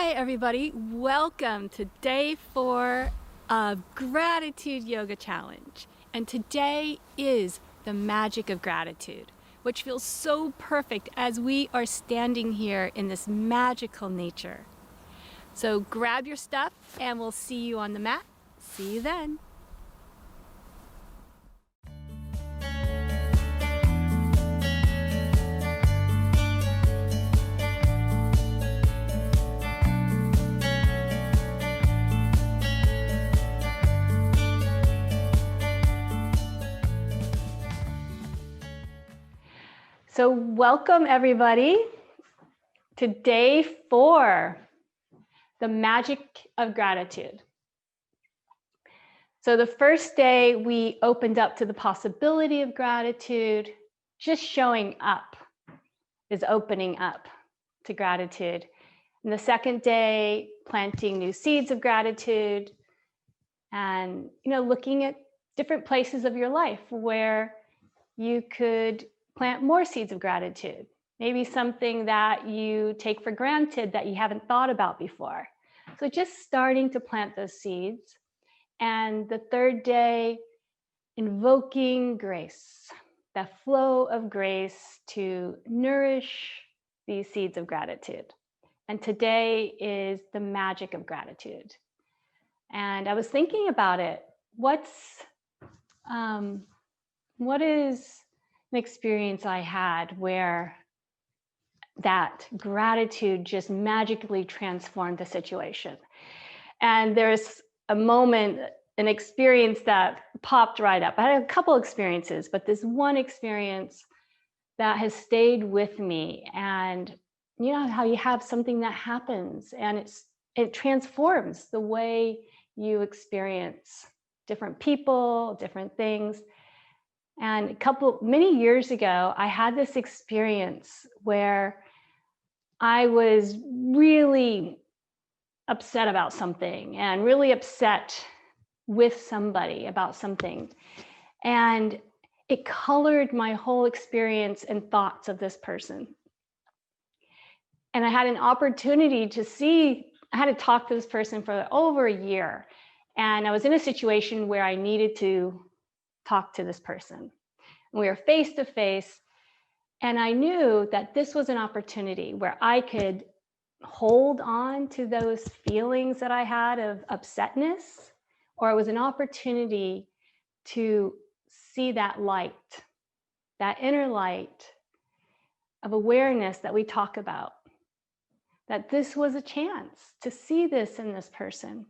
Hi everybody, welcome to day 4 of Gratitude Yoga Challenge. And today is the magic of gratitude, which feels so perfect as we are standing here in this magical nature. So grab your stuff and we'll see you on the mat. See you then. So welcome everybody to day 4, the magic of gratitude. So the first day we opened up to the possibility of gratitude. Just showing up is opening up to gratitude. And the second day, planting new seeds of gratitude and looking at different places of your life where you could plant more seeds of gratitude. Maybe something that you take for granted that you haven't thought about before. So just starting to plant those seeds. And the third day, invoking grace, the flow of grace to nourish these seeds of gratitude. And today is the magic of gratitude. And I was thinking about it. What is an experience I had where that gratitude just magically transformed the situation? And there's a moment, an experience that popped right up. I had a couple experiences, but this one experience that has stayed with me. And you know how you have something that happens and it transforms the way you experience different people, different things. And many years ago, I had this experience where I was really upset about something and really upset with somebody about something. And it colored my whole experience and thoughts of this person. And I had an opportunity I had to talk to this person for over a year. And I was in a situation where I needed to talk to this person. We were face to face. And I knew that this was an opportunity where I could hold on to those feelings that I had of upsetness, or it was an opportunity to see that light, that inner light of awareness that we talk about, that this was a chance to see this in this person.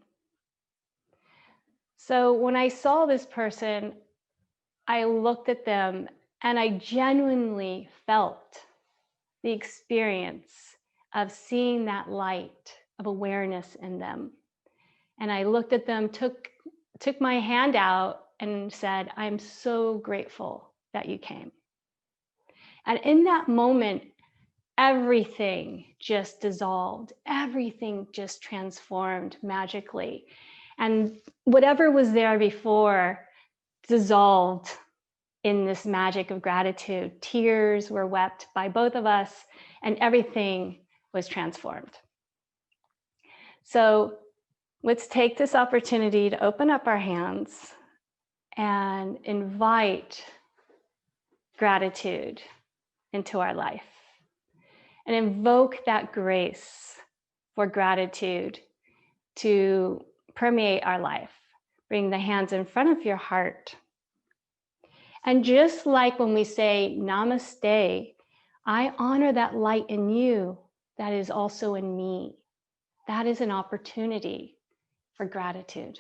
So when I saw this person, I looked at them and I genuinely felt the experience of seeing that light of awareness in them. And I looked at them, took my hand out and said, I'm so grateful that you came. And in that moment, everything just dissolved. Everything just transformed magically. And whatever was there before dissolved in this magic of gratitude. Tears were wept by both of us, and everything was transformed. So let's take this opportunity to open up our hands and invite gratitude into our life and invoke that grace for gratitude to permeate our life. Bring the hands in front of your heart. And just like when we say namaste, I honor that light in you that is also in me. That is an opportunity for gratitude.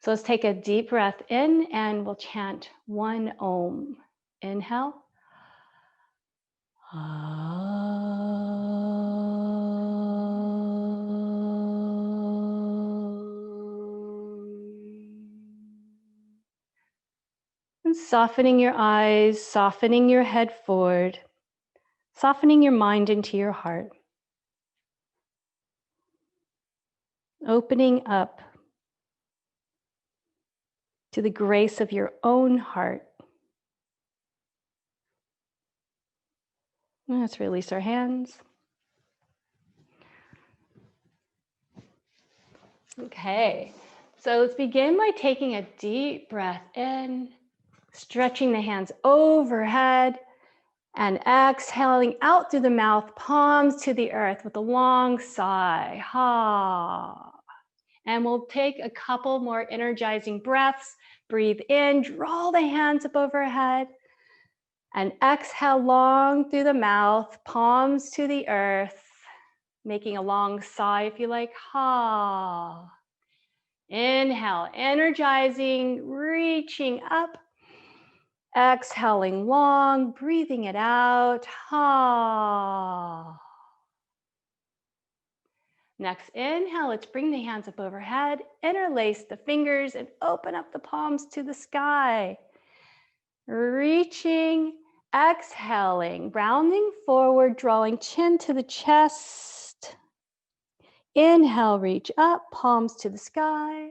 So let's take a deep breath in and we'll chant one Om. Inhale. And softening your eyes, softening your head forward, softening your mind into your heart. Opening up to the grace of your own heart. Let's release our hands. Okay, so let's begin by taking a deep breath in, stretching the hands overhead, and exhaling out through the mouth, palms to the earth with a long sigh. Ha. And we'll take a couple more energizing breaths. Breathe in, draw the hands up overhead, and exhale long through the mouth, palms to the earth, making a long sigh if you like. Ha. Inhale, energizing, reaching up. Exhaling long, breathing it out. Ha. Next inhale, let's bring the hands up overhead, interlace the fingers and open up the palms to the sky. Reaching, exhaling, rounding forward, drawing chin to the chest. Inhale, reach up, palms to the sky.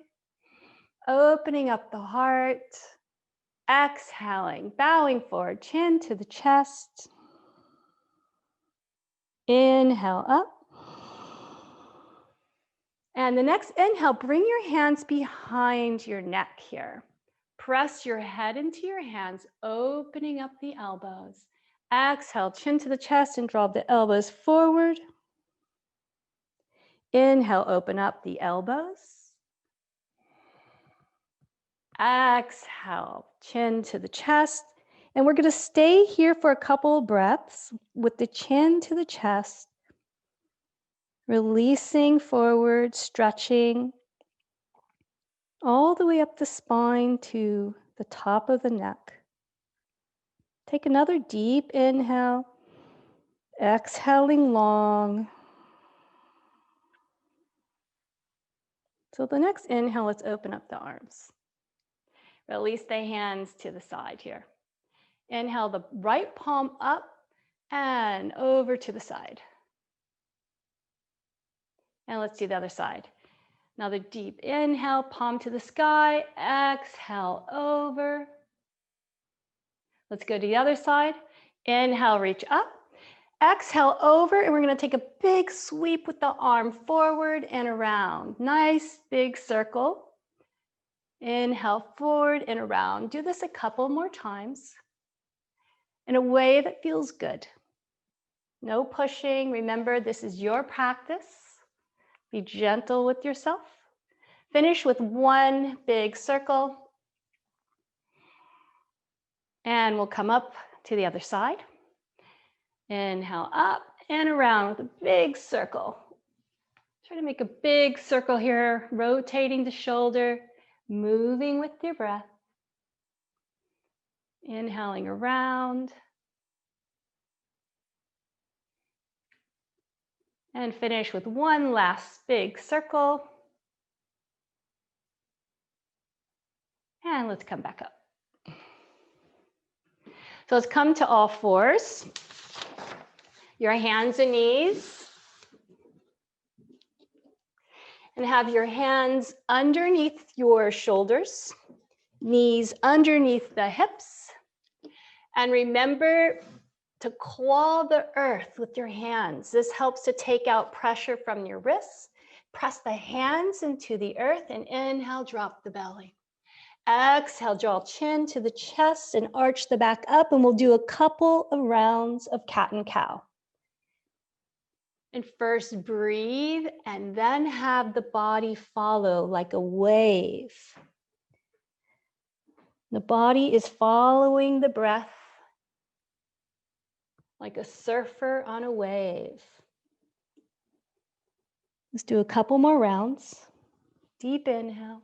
Opening up the heart. Exhaling, bowing forward, chin to the chest. Inhale up. And the next inhale, bring your hands behind your neck here. Press your head into your hands, opening up the elbows. Exhale, chin to the chest and draw the elbows forward. Inhale, open up the elbows. Exhale, chin to the chest. And we're going to stay here for a couple of breaths with the chin to the chest, releasing forward, stretching all the way up the spine to the top of the neck. Take another deep inhale, exhaling long. So the next inhale, let's open up the arms. Release the hands to the side here. Inhale the right palm up and over to the side. And let's do the other side. Another deep inhale, palm to the sky, exhale over. Let's go to the other side. Inhale, reach up. Exhale over, and we're going to take a big sweep with the arm forward and around. Nice big circle. Inhale forward and around. Do this a couple more times in a way that feels good. No pushing. Remember, this is your practice. Be gentle with yourself. Finish with one big circle. And we'll come up to the other side. Inhale up and around with a big circle. Try to make a big circle here, rotating the shoulder, moving with your breath. Inhaling around. And finish with one last big circle. And let's come back up. So let's come to all fours. Your hands and knees. And have your hands underneath your shoulders, knees underneath the hips. And remember to claw the earth with your hands. This helps to take out pressure from your wrists. Press the hands into the earth and inhale, drop the belly. Exhale, draw chin to the chest and arch the back up, and we'll do a couple of rounds of cat and cow. And first breathe and then have the body follow like a wave. The body is following the breath like a surfer on a wave. Let's do a couple more rounds. Deep inhale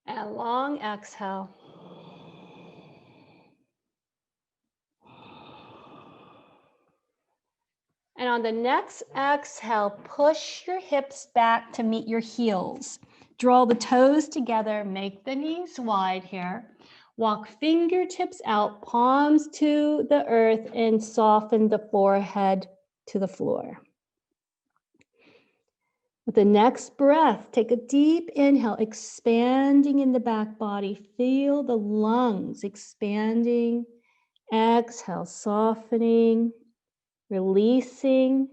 and long exhale. And on the next exhale, push your hips back to meet your heels. Draw the toes together, make the knees wide here. Walk fingertips out, palms to the earth, and soften the forehead to the floor. With the next breath, take a deep inhale, expanding in the back body. Feel the lungs expanding. Exhale, softening, releasing.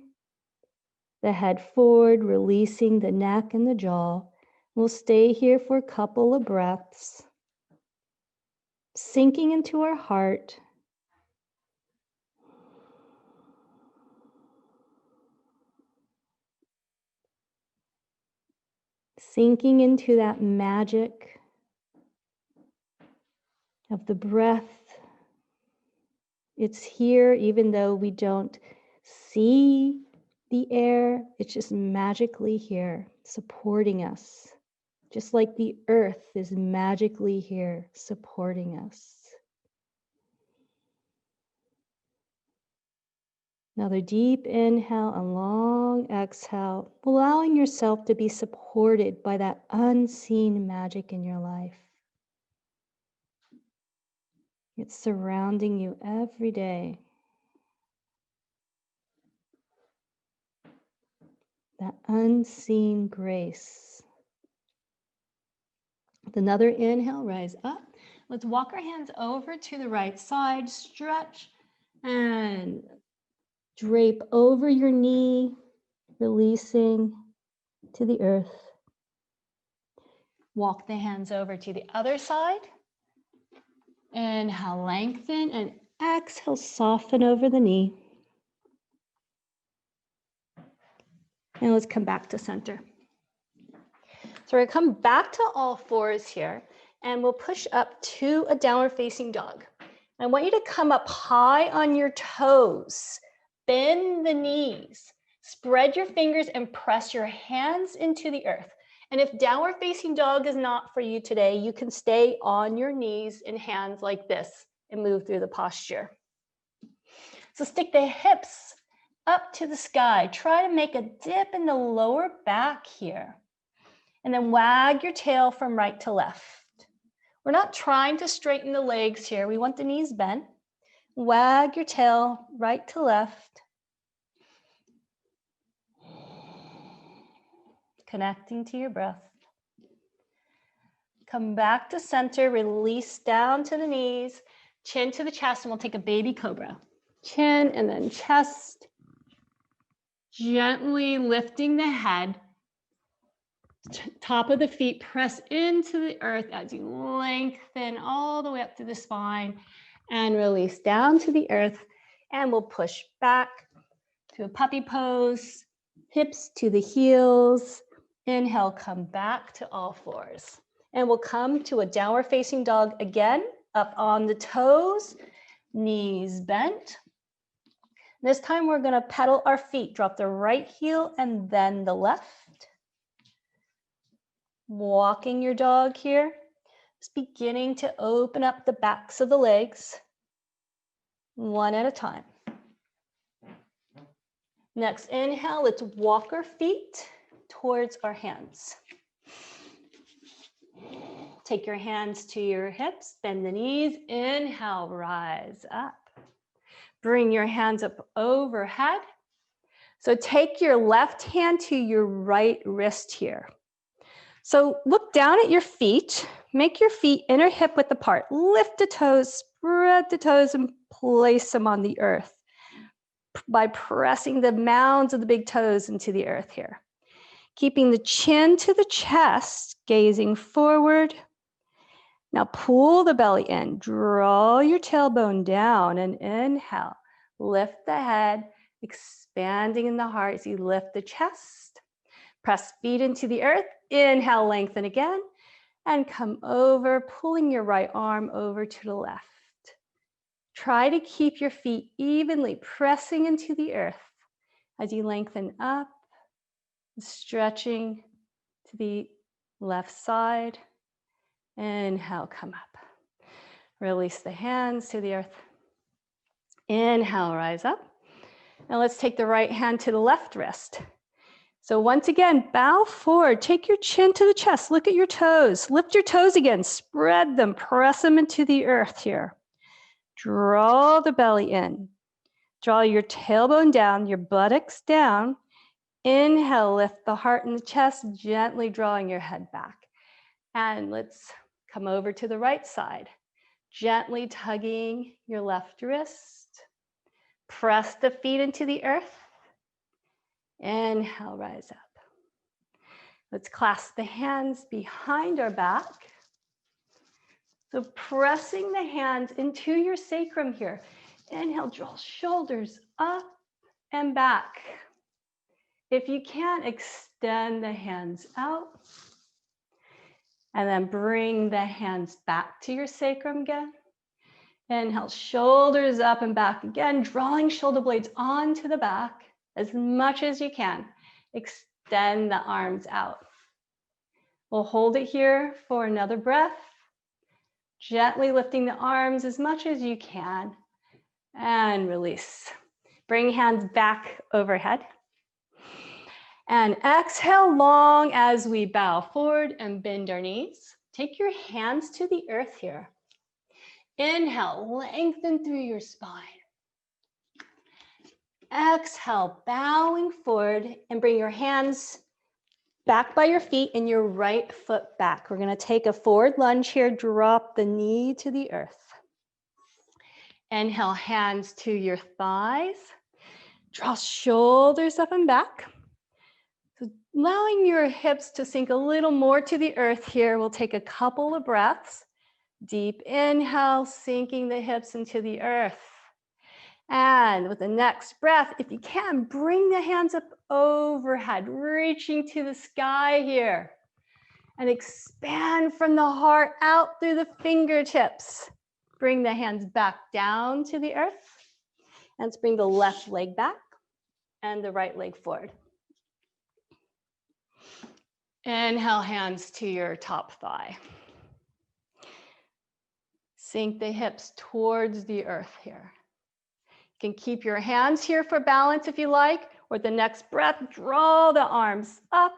the head forward, releasing the neck and the jaw. We'll stay here for a couple of breaths, sinking into our heart. Sinking into that magic of the breath. It's here even though we don't see the air. It's just magically here, supporting us. Just like the earth is magically here, supporting us. Another deep inhale and long exhale, allowing yourself to be supported by that unseen magic in your life. It's surrounding you every day. That unseen grace. With another inhale, rise up. Let's walk our hands over to the right side, stretch and drape over your knee, releasing to the earth. Walk the hands over to the other side. Inhale, lengthen, and exhale, soften over the knee. And let's come back to center. So we're going to come back to all fours here, and we'll push up to a downward facing dog. I want you to come up high on your toes, bend the knees, spread your fingers and press your hands into the earth. And if downward facing dog is not for you today, you can stay on your knees and hands like this and move through the posture. So stick the hips up to the sky. Try to make a dip in the lower back here. And then wag your tail from right to left. We're not trying to straighten the legs here. We want the knees bent. Wag your tail right to left. Connecting to your breath. Come back to center, release down to the knees, chin to the chest, and we'll take a baby cobra. Chin and then chest. Gently lifting the head. Top of the feet, press into the earth as you lengthen all the way up to the spine and release down to the earth. And we'll push back to a puppy pose, hips to the heels. Inhale, come back to all fours. And we'll come to a downward facing dog again, up on the toes, knees bent. This time we're going to pedal our feet, drop the right heel and then the left. Walking your dog here, just beginning to open up the backs of the legs, one at a time. Next inhale, let's walk our feet towards our hands. Take your hands to your hips, bend the knees, inhale, rise up. Bring your hands up overhead. So take your left hand to your right wrist here. So look down at your feet, make your feet inner hip width apart, lift the toes, spread the toes and place them on the earth by pressing the mounds of the big toes into the earth here. Keeping the chin to the chest, gazing forward. Now pull the belly in, draw your tailbone down and inhale. Lift the head, expanding in the heart as you lift the chest. Press feet into the earth. Inhale, lengthen again, and come over, pulling your right arm over to the left. Try to keep your feet evenly pressing into the earth as you lengthen up, stretching to the left side. Inhale, come up. Release the hands to the earth. Inhale, rise up. Now let's take the right hand to the left wrist. So once again, bow forward, take your chin to the chest, look at your toes, lift your toes again, spread them, press them into the earth here. Draw the belly in, draw your tailbone down, your buttocks down. Inhale, lift the heart and the chest, gently drawing your head back. And let's come over to the right side, gently tugging your left wrist. Press the feet into the earth. Inhale, rise up. Let's clasp the hands behind our back. So pressing the hands into your sacrum here. Inhale, draw shoulders up and back. If you can, extend the hands out. And then bring the hands back to your sacrum again. Inhale, shoulders up and back again, drawing shoulder blades onto the back as much as you can. Extend the arms out. We'll hold it here for another breath. Gently lifting the arms as much as you can. And release. Bring hands back overhead. And exhale long as we bow forward and bend our knees. Take your hands to the earth here. Inhale, lengthen through your spine. Exhale, bowing forward and bring your hands back by your feet and your right foot back. We're going to take a forward lunge here. Drop the knee to the earth. Inhale, hands to your thighs. Draw shoulders up and back. So allowing your hips to sink a little more to the earth here. We'll take a couple of breaths. Deep inhale, sinking the hips into the earth. And with the next breath, if you can, bring the hands up overhead, reaching to the sky here. And expand from the heart out through the fingertips. Bring the hands back down to the earth. And let's bring the left leg back and the right leg forward. Inhale, hands to your top thigh. Sink the hips towards the earth here. You can keep your hands here for balance if you like, or the next breath, draw the arms up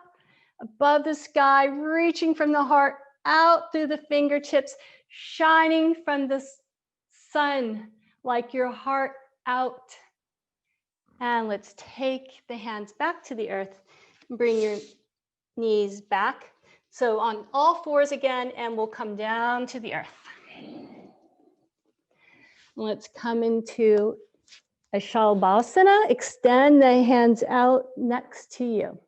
above the sky, reaching from the heart out through the fingertips, shining from the sun like your heart out. And let's take the hands back to the earth and bring your knees back. So on all fours again, and we'll come down to the earth. Let's come into a Shalabhasana. Extend the hands out next to you.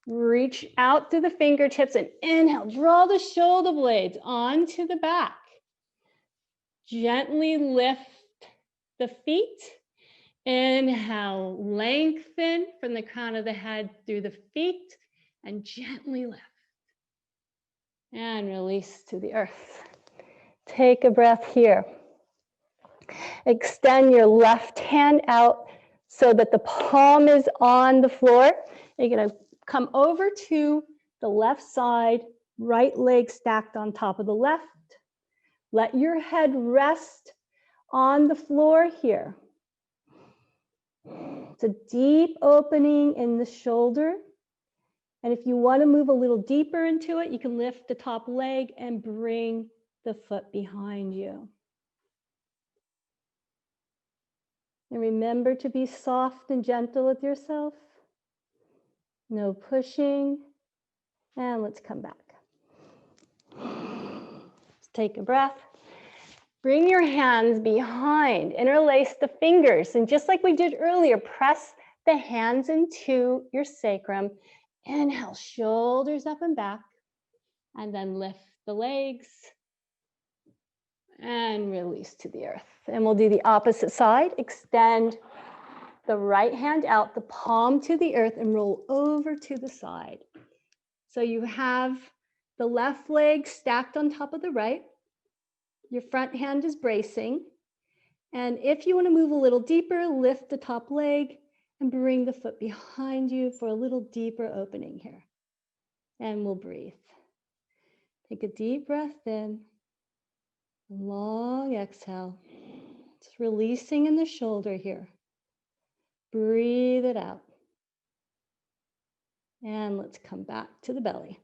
Reach out through the fingertips and inhale. Draw the shoulder blades onto the back. Gently lift the feet. Inhale, lengthen from the crown of the head through the feet and gently lift. And release to the earth. Take a breath here. Extend your left hand out so that the palm is on the floor. You're going to come over to the left side, right leg stacked on top of the left. Let your head rest on the floor here. It's a deep opening in the shoulder. And if you want to move a little deeper into it, you can lift the top leg and bring the foot behind you. And remember to be soft and gentle with yourself. No pushing. And let's come back. Let's take a breath. Bring your hands behind. Interlace the fingers. And just like we did earlier, press the hands into your sacrum. Inhale, shoulders up and back. And then lift the legs. And release to the earth. And we'll do the opposite side. Extend the right hand out, the palm to the earth, and roll over to the side. So you have the left leg stacked on top of the right. Your front hand is bracing. And if you want to move a little deeper, lift the top leg and bring the foot behind you for a little deeper opening here. And we'll breathe. Take a deep breath in. Long exhale. Just releasing in the shoulder here. Breathe it out. And let's come back to the belly.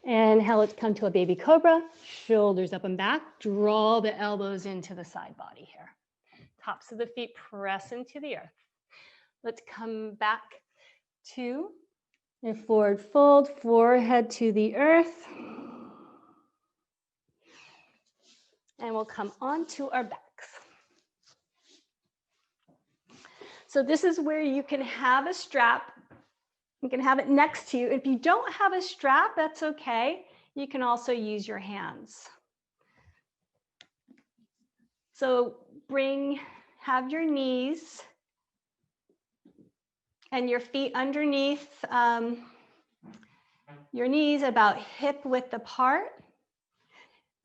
Inhale, let's come to a baby cobra. Shoulders up and back. Draw the elbows into the side body here. Tops of the feet press into the earth. Let's come back to a forward fold, forehead to the earth. And we'll come onto our backs. So this is where you can have a strap. You can have it next to you. If you don't have a strap, that's okay. You can also use your hands. So have your knees and your feet underneath your knees about hip width apart.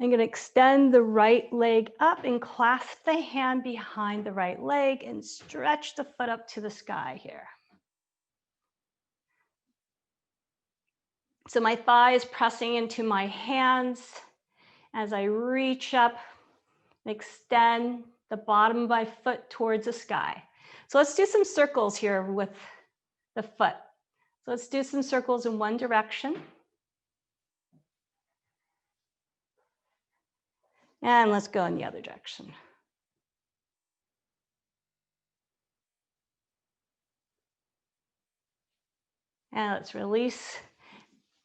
I'm going to extend the right leg up and clasp the hand behind the right leg and stretch the foot up to the sky here. So my thigh is pressing into my hands as I reach up and extend the bottom of my foot towards the sky. So let's do some circles here with the foot. So let's do some circles in one direction. And let's go in the other direction. And let's release.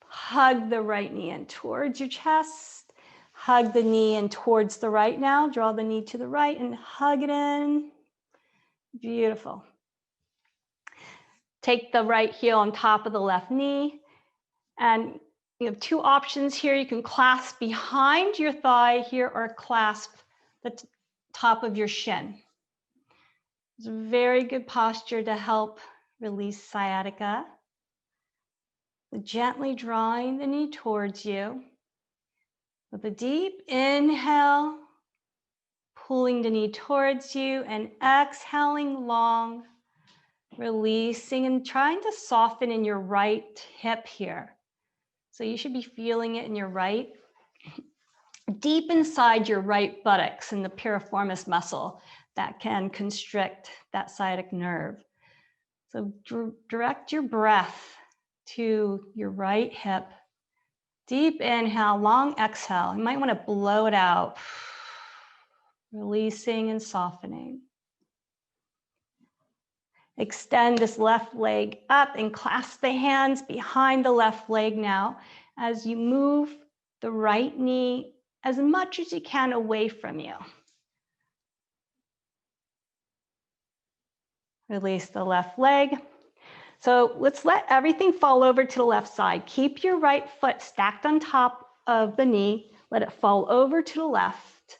Hug the right knee in towards your chest. Hug the knee in towards the right now. Draw the knee to the right and hug it in. Beautiful. Take the right heel on top of the left knee. And you have two options here. You can clasp behind your thigh here or clasp the top of your shin. It's a very good posture to help release sciatica. Gently drawing the knee towards you. With a deep inhale, pulling the knee towards you and exhaling long, releasing and trying to soften in your right hip here. So you should be feeling it in your right, deep inside your right buttocks in the piriformis muscle that can constrict that sciatic nerve. So direct your breath to your right hip. Deep inhale, long exhale. You might want to blow it out. Releasing and softening. Extend this left leg up and clasp the hands behind the left leg now as you move the right knee as much as you can away from you. Release the left leg. So let's let everything fall over to the left side. Keep your right foot stacked on top of the knee. Let it fall over to the left.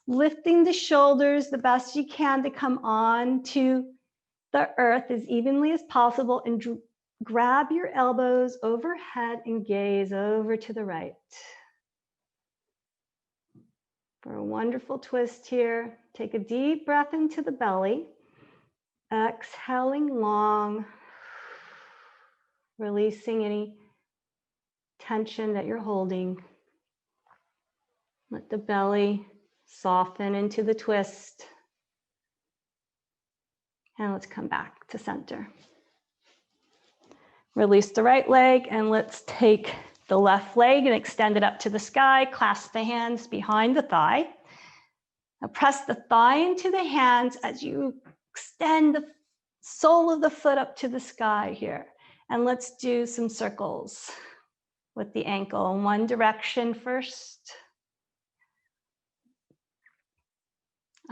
Lifting the shoulders the best you can to come on to the earth as evenly as possible and grab your elbows overhead and gaze over to the right. For a wonderful twist here, take a deep breath into the belly. Exhaling long. Releasing any tension that you're holding. Let the belly soften into the twist. And let's come back to center. Release the right leg and let's take the left leg and extend it up to the sky. Clasp the hands behind the thigh. Now press the thigh into the hands as you extend the sole of the foot up to the sky here. And let's do some circles with the ankle in one direction first.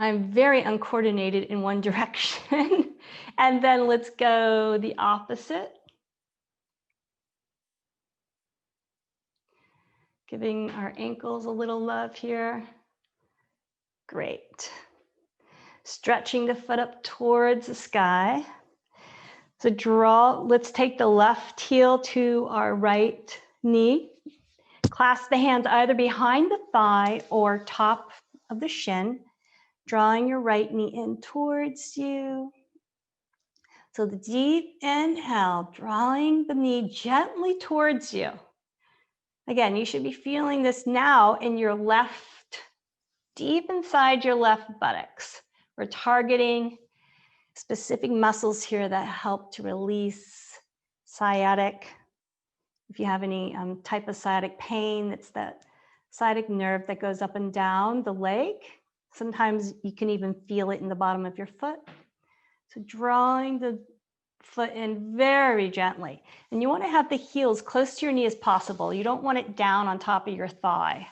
I'm very uncoordinated in one direction. And then let's go the opposite. Giving our ankles a little love here. Great. Stretching the foot up towards the sky. So let's take the left heel to our right knee. Clasp the hands either behind the thigh or top of the shin. Drawing your right knee in towards you. So the deep inhale, drawing the knee gently towards you. Again, you should be feeling this now in your left, deep inside your left buttocks. We're targeting specific muscles here that help to release sciatic. If you have any type of sciatic pain, it's that sciatic nerve that goes up and down the leg. Sometimes you can even feel it in the bottom of your foot. So drawing the foot in very gently. And you want to have the heels close to your knee as possible. You don't want it down on top of your thigh.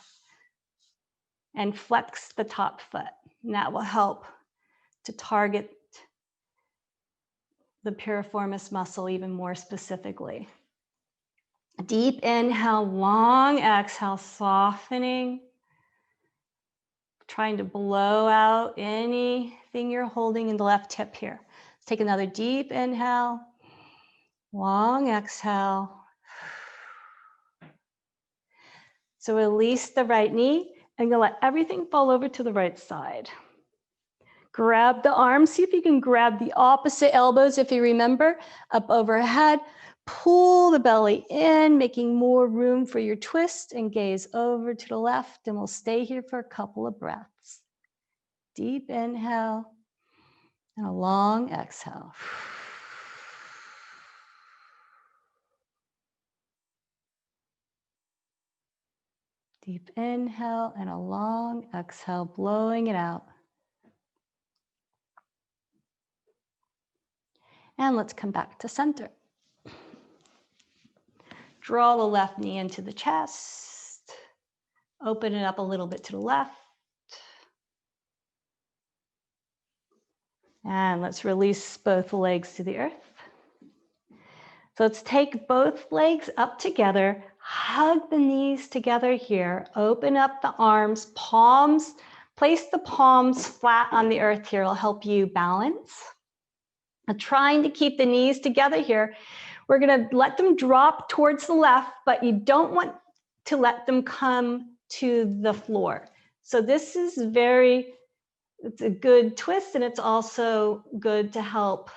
And flex the top foot. And that will help to target the piriformis muscle even more specifically. Deep inhale, long exhale, softening. Trying to blow out anything you're holding in the left hip here. Let's take another deep inhale, long exhale. So release the right knee and you'll let everything fall over to the right side. Grab the arms, see if you can grab the opposite elbows if you remember, up overhead. Pull the belly in, making more room for your twist and gaze over to the left, and we'll stay here for a couple of breaths. Deep inhale and a long exhale. Deep inhale and a long exhale, blowing it out. And let's come back to center. Draw the left knee into the chest. Open it up a little bit to the left. And let's release both legs to the earth. So let's take both legs up together, hug the knees together here, open up the arms, palms, place the palms flat on the earth here. It'll help you balance. I'm trying to keep the knees together here. We're gonna let them drop towards the left, but you don't want to let them come to the floor. So this is it's a good twist, and it's also good to help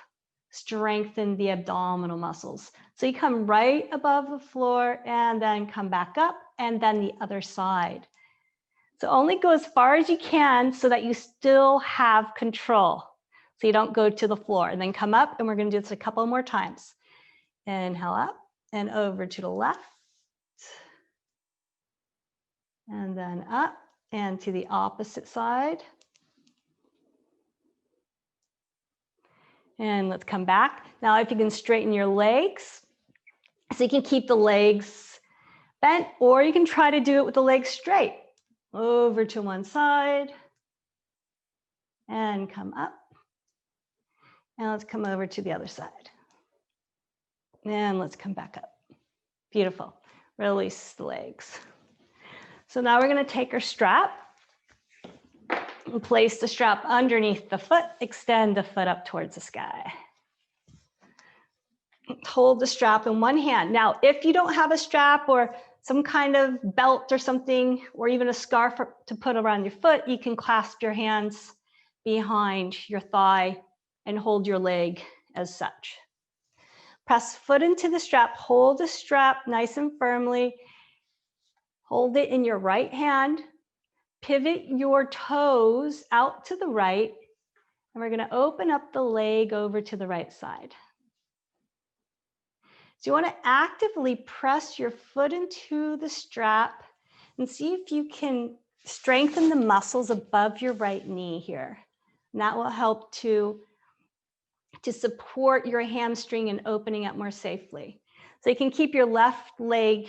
strengthen the abdominal muscles. So you come right above the floor and then come back up and then the other side. So only go as far as you can so that you still have control. So you don't go to the floor, and then come up, and we're gonna do this a couple more times. Inhale up and over to the left. And then up and to the opposite side. And let's come back. Now, if you can straighten your legs, so you can keep the legs bent, or you can try to do it with the legs straight. Over to one side and come up. And let's come over to the other side. And let's come back up. Beautiful. Release the legs. So now we're going to take our strap and place the strap underneath the foot. Extend the foot up towards the sky. Hold the strap in one hand. Now, if you don't have a strap or some kind of belt or something, or even a scarf to put around your foot, you can clasp your hands behind your thigh and hold your leg as such. Press foot into the strap, hold the strap nice and firmly. Hold it in your right hand. Pivot your toes out to the right, and we're going to open up the leg over to the right side. So you want to actively press your foot into the strap and see if you can strengthen the muscles above your right knee here. And that will help to support your hamstring and opening up more safely. So you can keep your left leg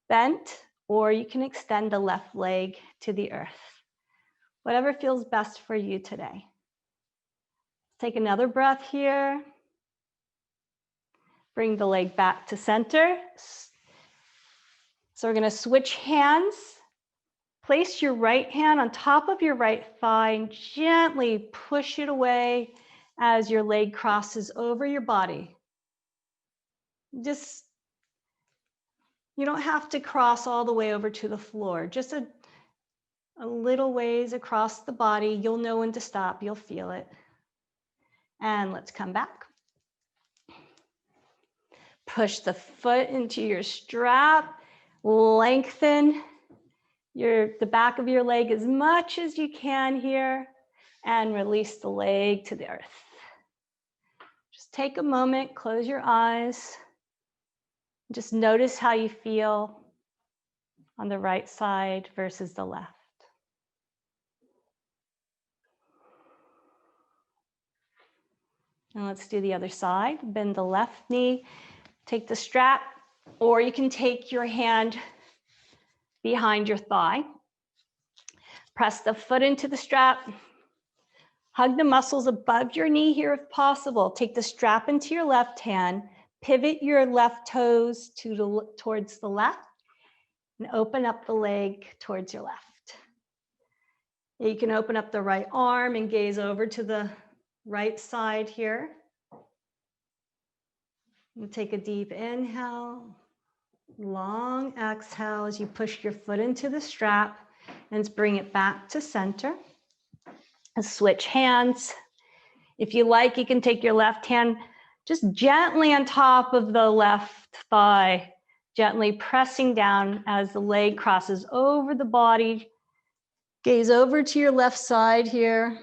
bent, or you can extend the left leg to the earth. Whatever feels best for you today. Take another breath here. Bring the leg back to center. So we're going to switch hands. Place your right hand on top of your right thigh and gently push it away as your leg crosses over your body. You don't have to cross all the way over to the floor. Just a little ways across the body. You'll know when to stop. You'll feel it. And let's come back. Push the foot into your strap. Lengthen the back of your leg as much as you can here. And release the leg to the earth. Just take a moment, close your eyes. Just notice how you feel on the right side versus the left. And let's do the other side. Bend the left knee, take the strap, or you can take your hand behind your thigh. Press the foot into the strap. Hug the muscles above your knee here if possible. Take the strap into your left hand, pivot your left toes towards the left, and open up the leg towards your left. You can open up the right arm and gaze over to the right side here. We'll take a deep inhale, long exhale as you push your foot into the strap and bring it back to center. And switch hands. If you like, you can take your left hand just gently on top of the left thigh, gently pressing down as the leg crosses over the body. Gaze over to your left side here.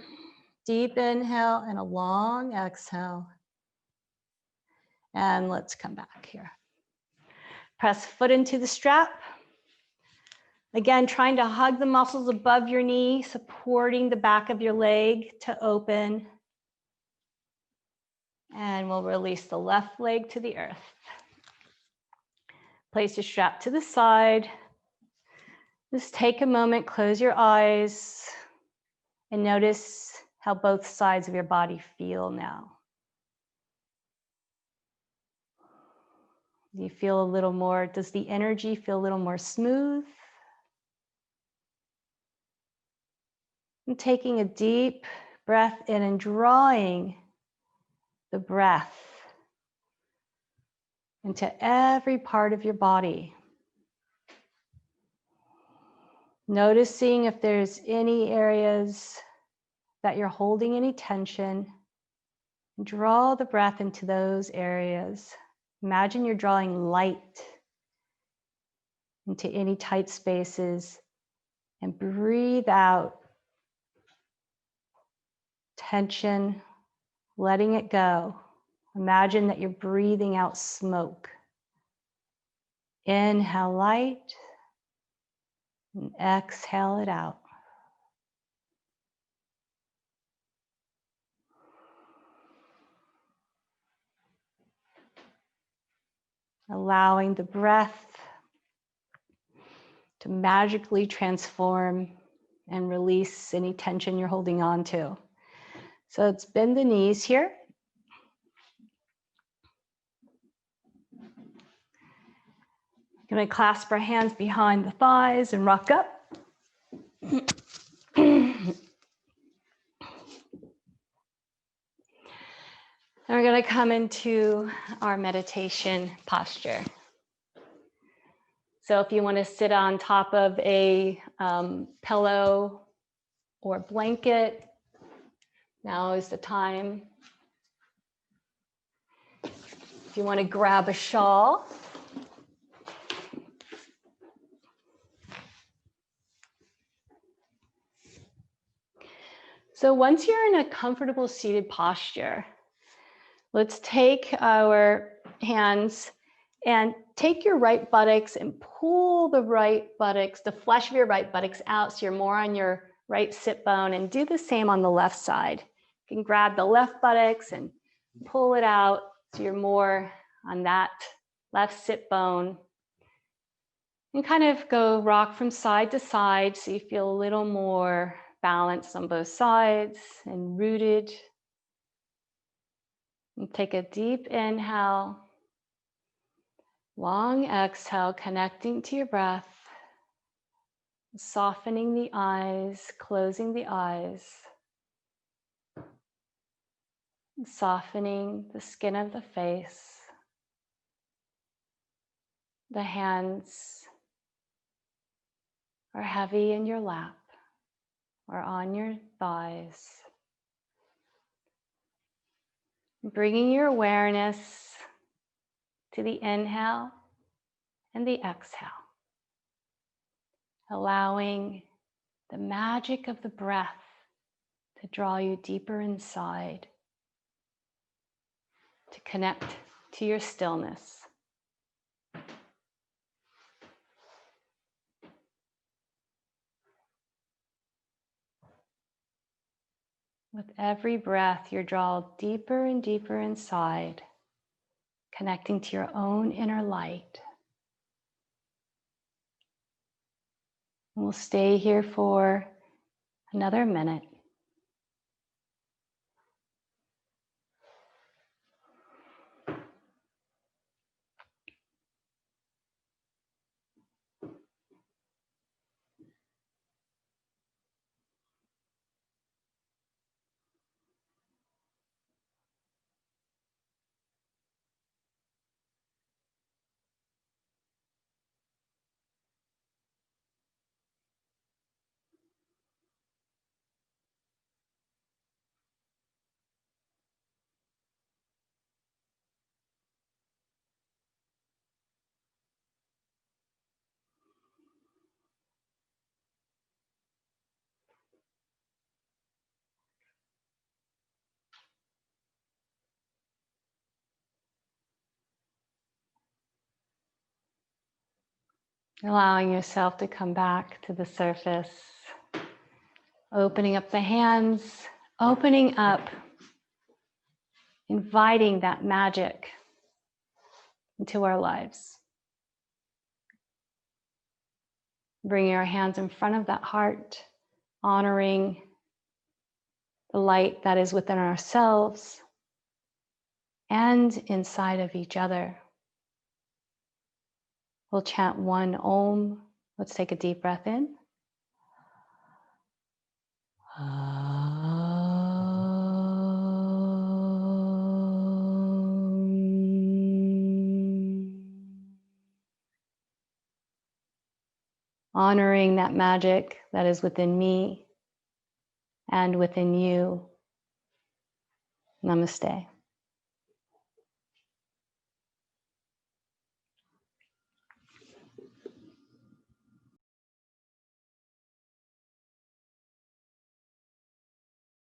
Deep inhale and a long exhale. And let's come back here. Press foot into the strap. Again, trying to hug the muscles above your knee, supporting the back of your leg to open. And we'll release the left leg to the earth. Place your strap to the side. Just take a moment, close your eyes, and notice how both sides of your body feel now. Do you feel a little more, does the energy feel a little more smooth? And taking a deep breath in and drawing the breath into every part of your body. Noticing if there's any areas that you're holding any tension. Draw the breath into those areas. Imagine you're drawing light into any tight spaces and breathe out tension, letting it go. Imagine that you're breathing out smoke. Inhale light and exhale it out. Allowing the breath to magically transform and release any tension you're holding on to. So let's bend the knees here. Going to clasp our hands behind the thighs and rock up. And we're going to come into our meditation posture. So if you want to sit on top of a pillow or blanket, now is the time. If you want to grab a shawl, so once you're in a comfortable seated posture, let's take our hands and take your right buttocks and pull the right buttocks, the flesh of your right buttocks out so you're more on your right sit bone, and do the same on the left side. You can grab the left buttocks and pull it out so you're more on that left sit bone. And kind of go rock from side to side so you feel a little more balanced on both sides and rooted. And take a deep inhale, long exhale, connecting to your breath, softening the eyes, closing the eyes, softening the skin of the face, the hands are heavy in your lap or on your thighs. Bringing your awareness to the inhale and the exhale, allowing the magic of the breath to draw you deeper inside, to connect to your stillness. With every breath, you draw deeper and deeper inside, connecting to your own inner light. And we'll stay here for another minute. Allowing yourself to come back to the surface, opening up the hands, opening up, inviting that magic into our lives. Bringing our hands in front of that heart, honoring the light that is within ourselves and inside of each other. We'll chant one Om. Let's take a deep breath in. Honoring that magic that is within me and within you. Namaste.